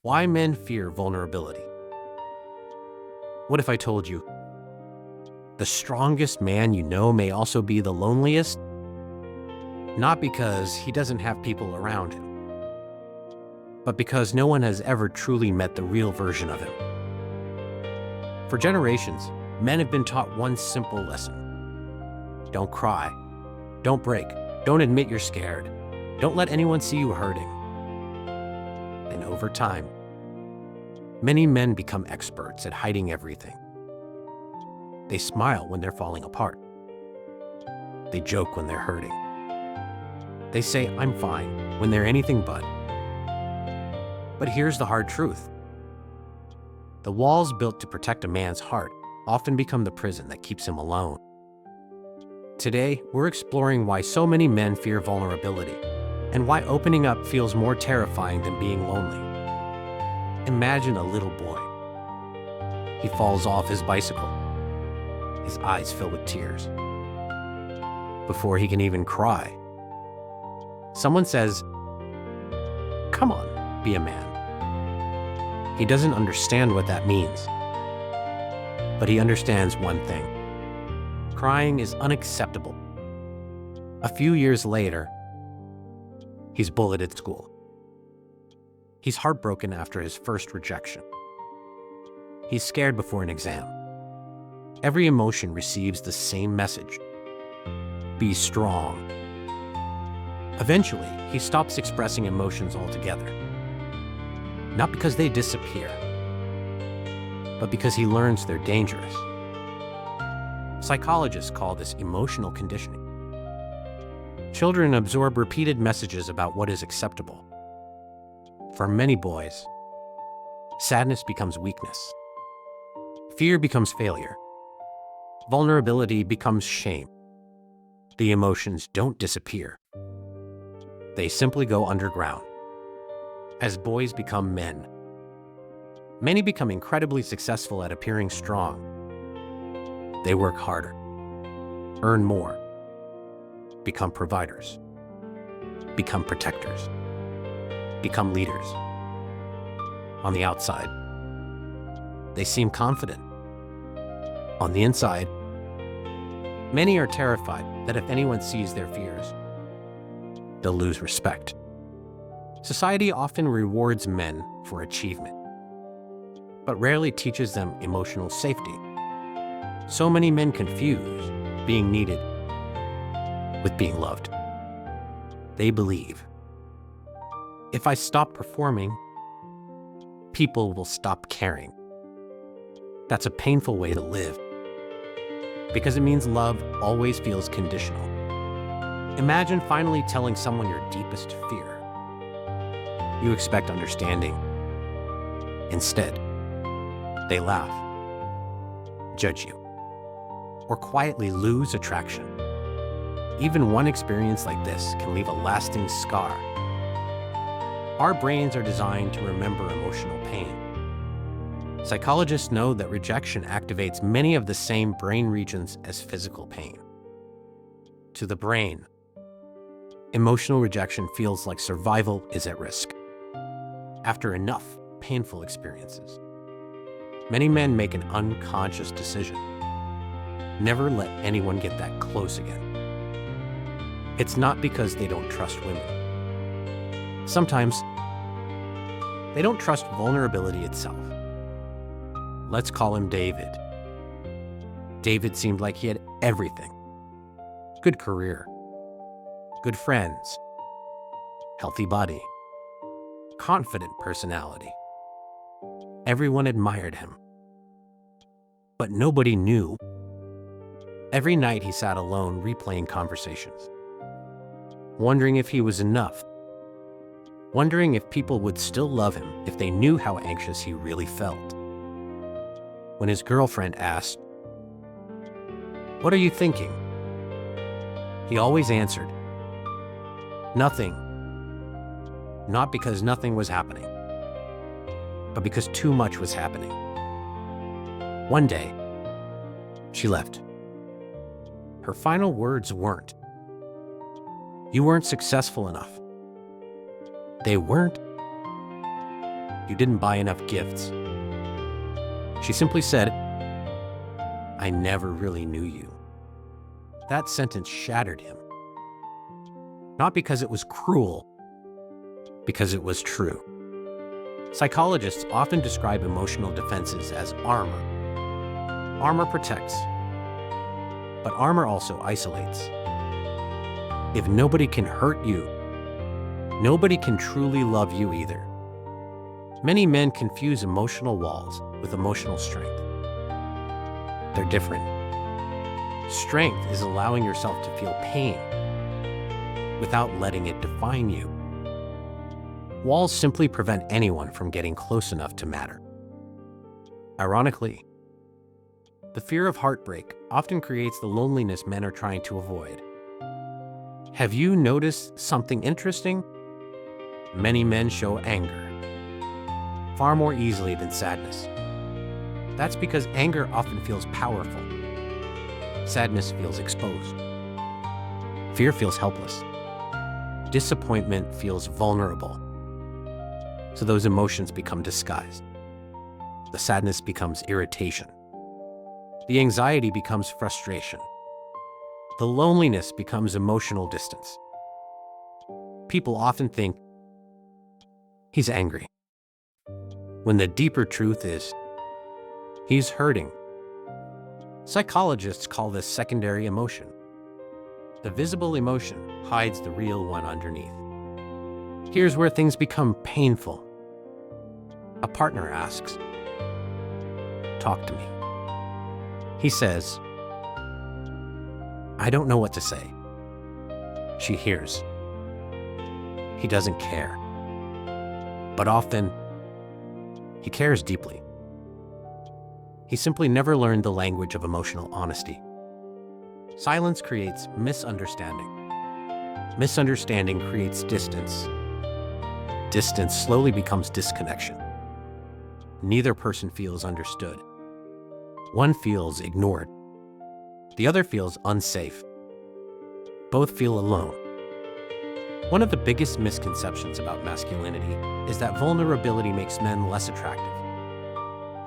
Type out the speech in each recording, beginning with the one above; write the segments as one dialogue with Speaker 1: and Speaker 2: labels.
Speaker 1: Why men fear vulnerability. What if I told you the strongest man you know may also be the loneliest? Not because he doesn't have people around him, but because no one has ever truly met the real version of him. For generations, men have been taught one simple lesson. Don't cry. Don't break. Don't admit you're scared. Don't let anyone see you hurting. And over time, many men become experts at hiding everything. They smile when they're falling apart. They joke when they're hurting. They say, "I'm fine," when they're anything but. But here's the hard truth. The walls built to protect a man's heart often become the prison that keeps him alone. Today, we're exploring why so many men fear vulnerability and why opening up feels more terrifying than being lonely. Imagine a little boy. He falls off his bicycle. His eyes fill with tears. Before he can even cry, someone says, "Come on, be a man." He doesn't understand what that means, but he understands one thing. Crying is unacceptable. A few years later, he's bullied at school. He's heartbroken after his first rejection. He's scared before an exam. Every emotion receives the same message. Be strong. Eventually, he stops expressing emotions altogether. Not because they disappear, but because he learns they're dangerous. Psychologists call this emotional conditioning. Children absorb repeated messages about what is acceptable. For many boys, sadness becomes weakness. Fear becomes failure. Vulnerability becomes shame. The emotions don't disappear. They simply go underground. As boys become men, many become incredibly successful at appearing strong. They work harder, earn more, become providers, become protectors, become leaders. On the outside, they seem confident. On the inside, many are terrified that if anyone sees their fears, they'll lose respect. Society often rewards men for achievement, but rarely teaches them emotional safety. So many men confuse being needed with being loved. They believe, if I stop performing, people will stop caring. That's a painful way to live, because it means love always feels conditional. Imagine finally telling someone your deepest fear. You expect understanding. Instead, they laugh, judge you, or quietly lose attraction. Even one experience like this can leave a lasting scar. Our brains are designed to remember emotional pain. Psychologists know that rejection activates many of the same brain regions as physical pain. To the brain, emotional rejection feels like survival is at risk. After enough painful experiences, many men make an unconscious decision. Never let anyone get that close again. It's not because they don't trust women. Sometimes, they don't trust vulnerability itself. Let's call him David. David seemed like he had everything. Good career, good friends, healthy body, confident personality. Everyone admired him. But nobody knew. Every night he sat alone replaying conversations, wondering if he was enough, wondering if people would still love him if they knew how anxious he really felt. When his girlfriend asked, "What are you thinking?" he always answered, "Nothing." Not because nothing was happening, but because too much was happening. One day, she left. Her final words weren't, "You weren't successful enough." They weren't, You didn't buy enough gifts. She simply said, I never really knew you. That sentence shattered him. Not because it was cruel, because it was true. Psychologists often describe emotional defenses as armor. Armor protects, but armor also isolates. If nobody can hurt you, nobody can truly love you either. Many men confuse emotional walls with emotional strength. They're different. Strength is allowing yourself to feel pain without letting it define you. Walls simply prevent anyone from getting close enough to matter. Ironically, the fear of heartbreak often creates the loneliness men are trying to avoid. Have you noticed something interesting? Many men show anger far more easily than sadness. That's because anger often feels powerful. Sadness feels exposed. Fear feels helpless. Disappointment feels vulnerable. So those emotions become disguised. The sadness becomes irritation. The anxiety becomes frustration. The loneliness becomes emotional distance. People often think, he's angry, when the deeper truth is, he's hurting. Psychologists call this secondary emotion. The visible emotion hides the real one underneath. Here's where things become painful. A partner asks, talk to me. He says, I don't know what to say. She hears. He doesn't care. But often, he cares deeply. He simply never learned the language of emotional honesty. Silence creates misunderstanding. Misunderstanding creates distance. Distance slowly becomes disconnection. Neither person feels understood. One feels ignored. The other feels unsafe. Both feel alone. One of the biggest misconceptions about masculinity is that vulnerability makes men less attractive.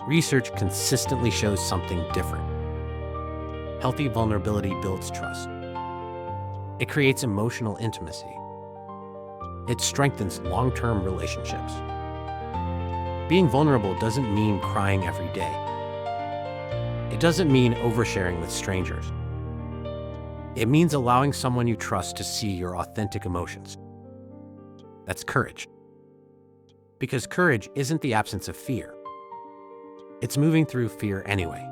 Speaker 1: Research consistently shows something different. Healthy vulnerability builds trust. It creates emotional intimacy. It strengthens long-term relationships. Being vulnerable doesn't mean crying every day. It doesn't mean oversharing with strangers. It means allowing someone you trust to see your authentic emotions. That's courage. Because courage isn't the absence of fear. It's moving through fear anyway.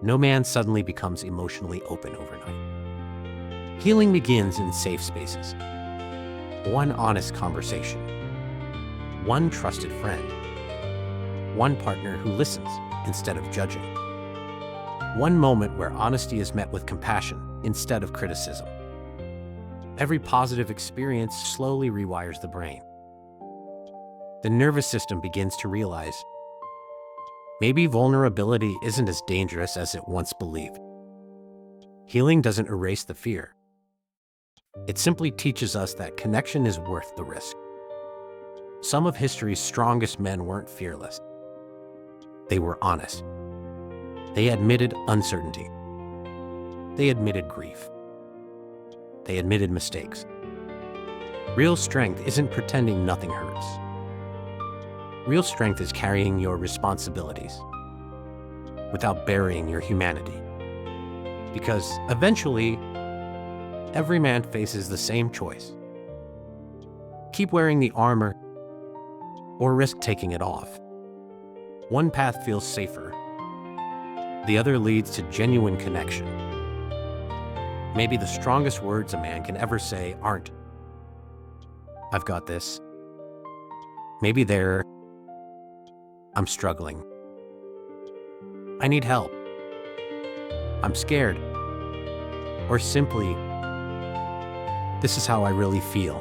Speaker 1: No man suddenly becomes emotionally open overnight. Healing begins in safe spaces. One honest conversation. One trusted friend. One partner who listens instead of judging. One moment where honesty is met with compassion instead of criticism. Every positive experience slowly rewires the brain. The nervous system begins to realize maybe vulnerability isn't as dangerous as it once believed. Healing doesn't erase the fear. It simply teaches us that connection is worth the risk. Some of history's strongest men weren't fearless. They were honest. They admitted uncertainty. They admitted grief. They admitted mistakes. Real strength isn't pretending nothing hurts. Real strength is carrying your responsibilities without burying your humanity. Because eventually, every man faces the same choice. Keep wearing the armor or risk taking it off. One path feels safer. The other leads to genuine connection. Maybe the strongest words a man can ever say aren't, I've got this. Maybe they're, I'm struggling. I need help. I'm scared. Or simply, this is how I really feel.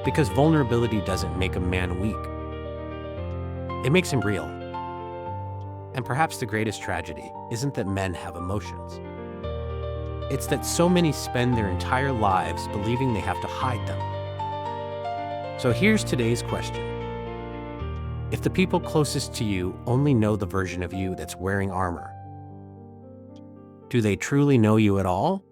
Speaker 1: Because vulnerability doesn't make a man weak. It makes him real. And perhaps the greatest tragedy isn't that men have emotions. It's that so many spend their entire lives believing they have to hide them. So here's today's question. If the people closest to you only know the version of you that's wearing armor, do they truly know you at all?